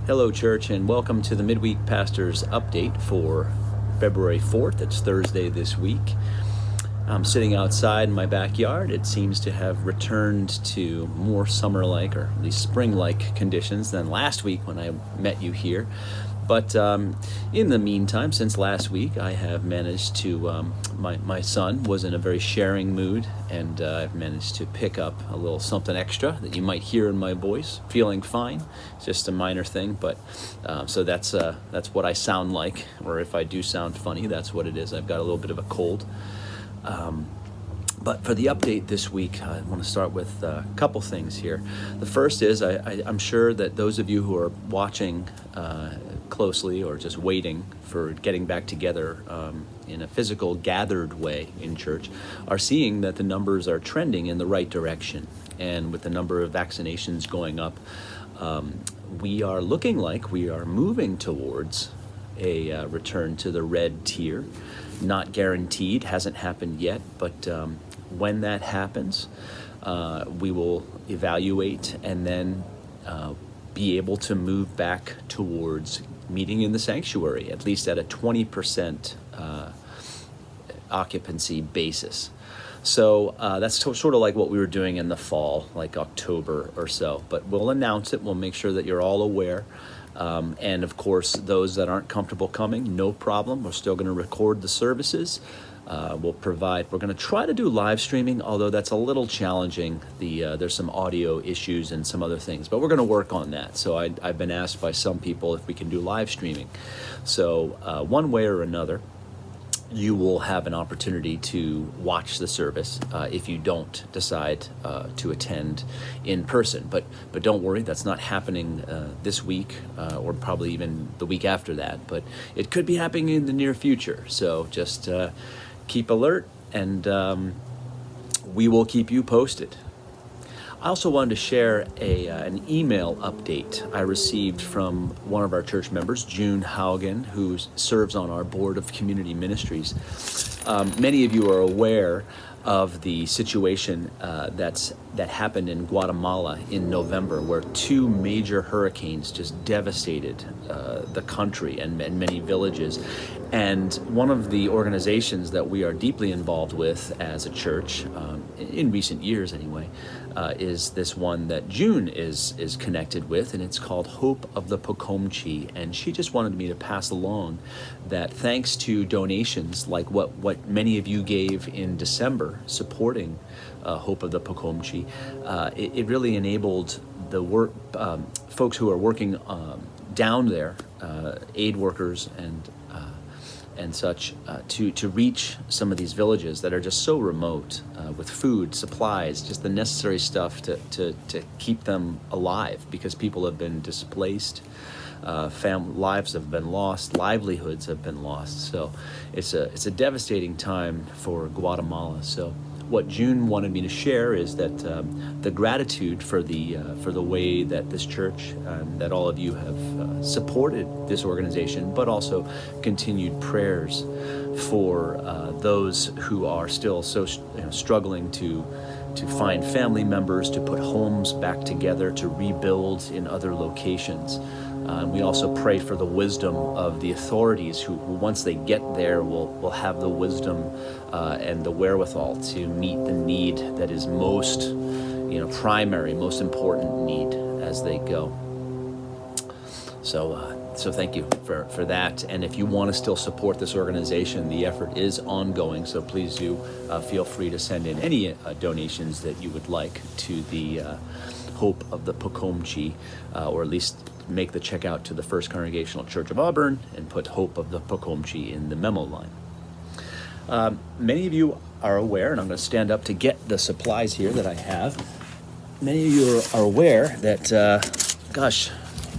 Hello, church, and welcome to the Midweek Pastor's Update for February 4th. It's Thursday this week. I'm sitting outside in my backyard. It seems to have returned to more summer-like, or at least spring-like conditions than last week when I met you here. But in the meantime, since last week, I have managed to, my son was in a very sharing mood, and I've managed to pick up a little something extra that you might hear in my voice. Feeling fine. It's just a minor thing, but so that's what I sound like, or if I do sound funny, that's what it is. I've got a little bit of a cold. But for the update this week, I want to start with a couple things here. The first is I'm sure that those of you who are watching closely or just waiting for getting back together in a physical gathered way in church are seeing that the numbers are trending in the right direction. And with the number of vaccinations going up, we are looking like we are moving towards a return to the red tier. Not guaranteed, hasn't happened yet, but when that happens, we will evaluate and then be able to move back towards meeting in the sanctuary, at least at a 20% occupancy basis. So that's sort of like what we were doing in the fall, like October or so. But we'll announce it. We'll make sure that you're all aware. And of course, those that aren't comfortable coming, no problem. We're still going to record the services. We're going to try to do live streaming, although that's a little challenging. There's some audio issues and some other things, but we're going to work on that. So I've been asked by some people if we can do live streaming. So one way or another, you will have an opportunity to watch the service if you don't decide to attend in person. But don't worry, that's not happening this week or probably even the week after that. But it could be happening in the near future. So just keep alert, and we will keep you posted. I also wanted to share an email update I received from one of our church members, June Haugen, who serves on our board of community ministries. Many of you are aware of the situation that happened in Guatemala in November, where two major hurricanes just devastated the country and many villages. And one of the organizations that we are deeply involved with as a church, in recent years anyway, is this one that June is connected with, and it's called Hope of the Pocomchi. And she just wanted me to pass along that thanks to donations like what many of you gave in December supporting Hope of the Pocomchi, it really enabled the work folks who are working down there, aid workers and such, to reach some of these villages that are just so remote with food, supplies, just the necessary stuff to keep them alive, because people have been displaced, lives have been lost, livelihoods have been lost. So it's a devastating time for Guatemala. So what June wanted me to share is that the gratitude for the way that this church and that all of you have supported this organization, but also continued prayers for those who are still so struggling to find family members, to put homes back together, to rebuild in other locations. We also pray for the wisdom of the authorities who once they get there, will have the wisdom and the wherewithal to meet the need that is most, primary, most important need as they go. So thank you for that. And if you want to still support this organization, the effort is ongoing. So please do feel free to send in any donations that you would like to the Hope of the Pocomchi, or at least make the check out to the First Congregational Church of Auburn and put Hope of the Pocomchi in the memo line. Many of you are aware, and I'm going to stand up to get the supplies here that I have. Many of you are aware that,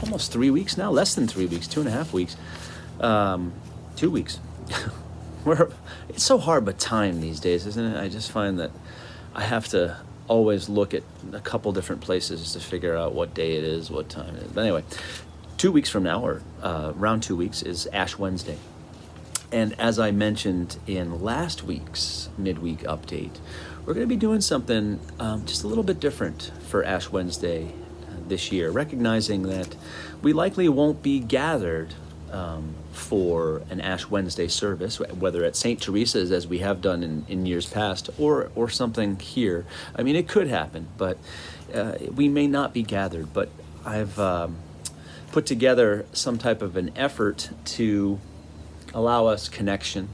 almost 3 weeks now, less than 3 weeks, 2.5 weeks, 2 weeks. It's so hard with time these days, isn't it? I just find that I have to always look at a couple different places to figure out what day it is, what time it is. But anyway, 2 weeks from now, or around 2 weeks, is Ash Wednesday. And as I mentioned in last week's midweek update, we're going to be doing something just a little bit different for Ash Wednesday this year, recognizing that we likely won't be gathered for an Ash Wednesday service, whether at St. Teresa's as we have done in years past, or something here. I mean, it could happen, but we may not be gathered. But I've put together some type of an effort to allow us connection,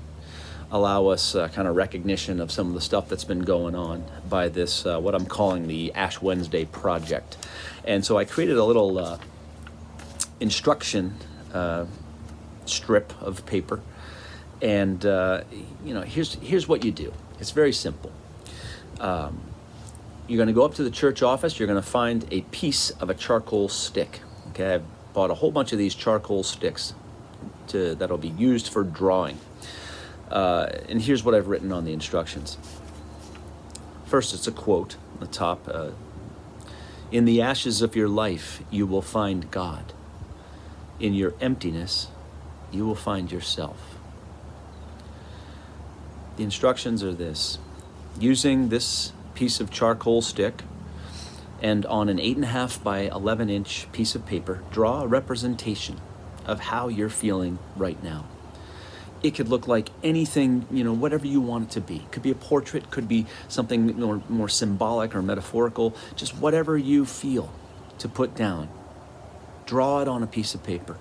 allow us kind of recognition of some of the stuff that's been going on by this, what I'm calling the Ash Wednesday Project. And so I created a little instruction strip of paper. And, here's what you do. It's very simple. You're going to go up to the church office. You're going to find a piece of a charcoal stick. Okay, I've bought a whole bunch of these charcoal sticks that'll be used for drawing. And here's what I've written on the instructions. First, it's a quote on the top. In the ashes of your life, you will find God. In your emptiness, you will find yourself. The instructions are this. Using this piece of charcoal stick and on an 8.5 by 11 inch piece of paper, draw a representation of how you're feeling right now. It could look like anything, whatever you want it to be. It could be a portrait, could be something more symbolic or metaphorical, just whatever you feel to put down. Draw it on a piece of paper.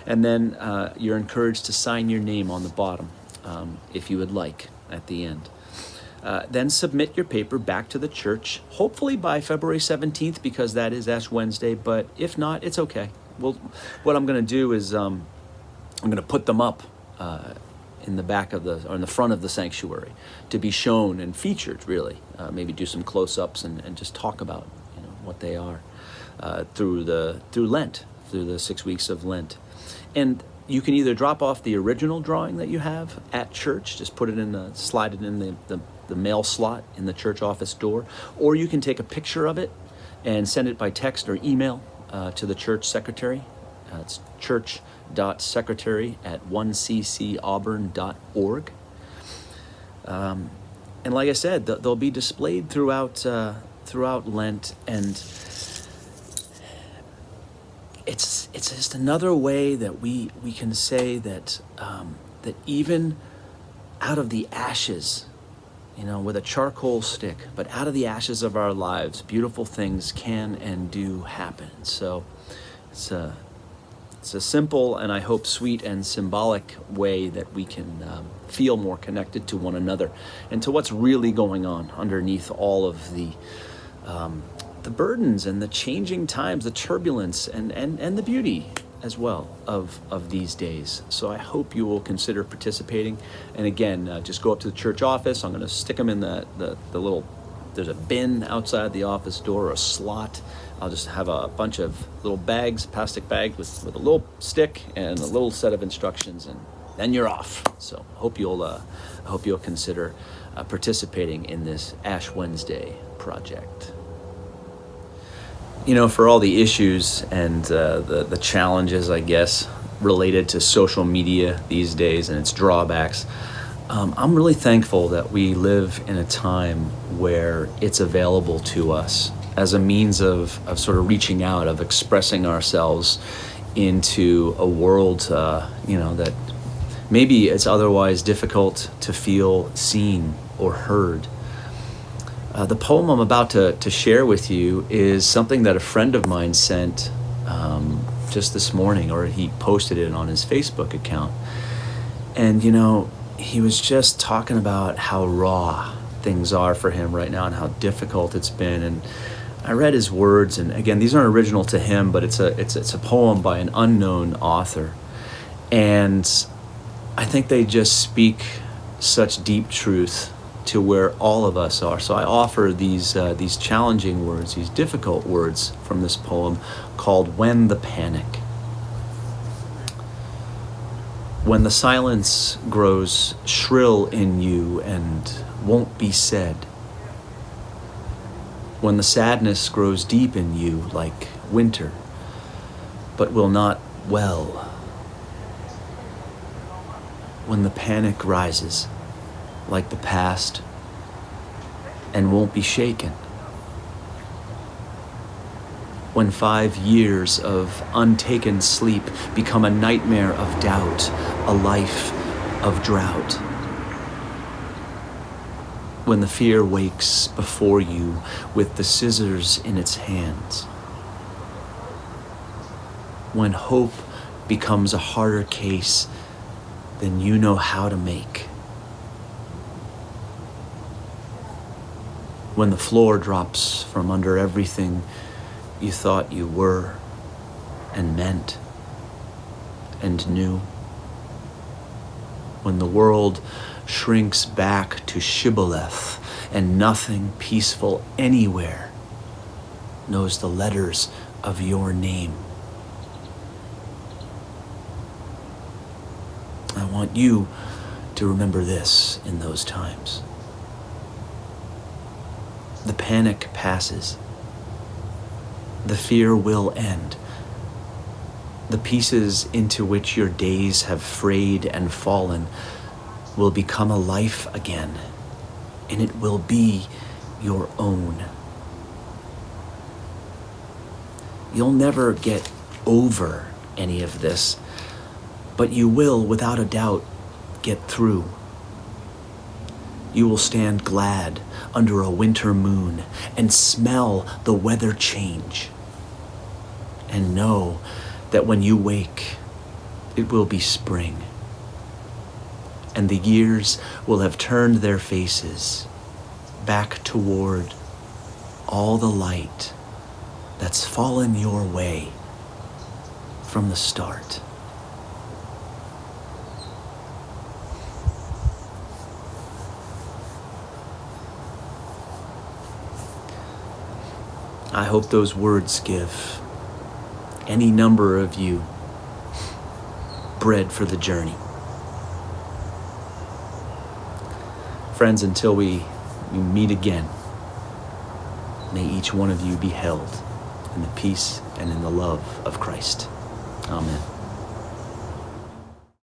And then you're encouraged to sign your name on the bottom, if you would like, at the end. Then submit your paper back to the church, hopefully by February 17th, because that is Ash Wednesday, but if not, it's okay. Well, what I'm going to do is I'm going to put them up in the back of or in the front of the sanctuary to be shown and featured, really. Maybe do some close-ups and just talk about what they are through Lent, through the 6 weeks of Lent. And you can either drop off the original drawing that you have at church, just put it slide it in the mail slot in the church office door, or you can take a picture of it and send it by text or email to the church secretary. It's church.secretary@1ccauburn.org. And like I said, they'll be displayed throughout Lent, and it's just another way that we can say that that even out of the ashes, with a charcoal stick, but out of the ashes of our lives, beautiful things can and do happen. So it's a simple and I hope sweet and symbolic way that we can feel more connected to one another and to what's really going on underneath all of the burdens and the changing times, the turbulence and the beauty as well of these days. So I hope you will consider participating. And again, just go up to the church office. I'm going to stick them in the little, there's a bin outside the office door, or a slot. I'll just have a bunch of little bags, plastic bags with a little stick and a little set of instructions, and then you're off. So I hope you'll consider participating in this Ash Wednesday project. For all the issues and the challenges, I guess, related to social media these days and its drawbacks, I'm really thankful that we live in a time where it's available to us as a means of sort of reaching out, of expressing ourselves into a world, that maybe it's otherwise difficult to feel seen or heard. The poem I'm about to share with you is something that a friend of mine sent just this morning, or he posted it on his Facebook account. And, he was just talking about how raw things are for him right now and how difficult it's been. And I read his words, and again, these aren't original to him, but it's a poem by an unknown author. And I think they just speak such deep truth to where all of us are. So I offer these challenging words, these difficult words from this poem called When the Panic. When the silence grows shrill in you and won't be said. When the sadness grows deep in you like winter, but will not well. When the panic rises like the past and won't be shaken. When 5 years of untaken sleep become a nightmare of doubt, a life of drought. When the fear wakes before you with the scissors in its hands. When hope becomes a harder case than you know how to make. When the floor drops from under everything you thought you were and meant and knew. When the world shrinks back to shibboleth and nothing peaceful anywhere knows the letters of your name. I want you to remember this in those times. The panic passes. The fear will end. The pieces into which your days have frayed and fallen will become a life again, and it will be your own. You'll never get over any of this, but you will, without a doubt, get through. You will stand glad under a winter moon and smell the weather change, and know that when you wake, it will be spring, and the years will have turned their faces back toward all the light that's fallen your way from the start. I hope those words give any number of you bread for the journey. Friends, until we meet again, may each one of you be held in the peace and in the love of Christ. Amen.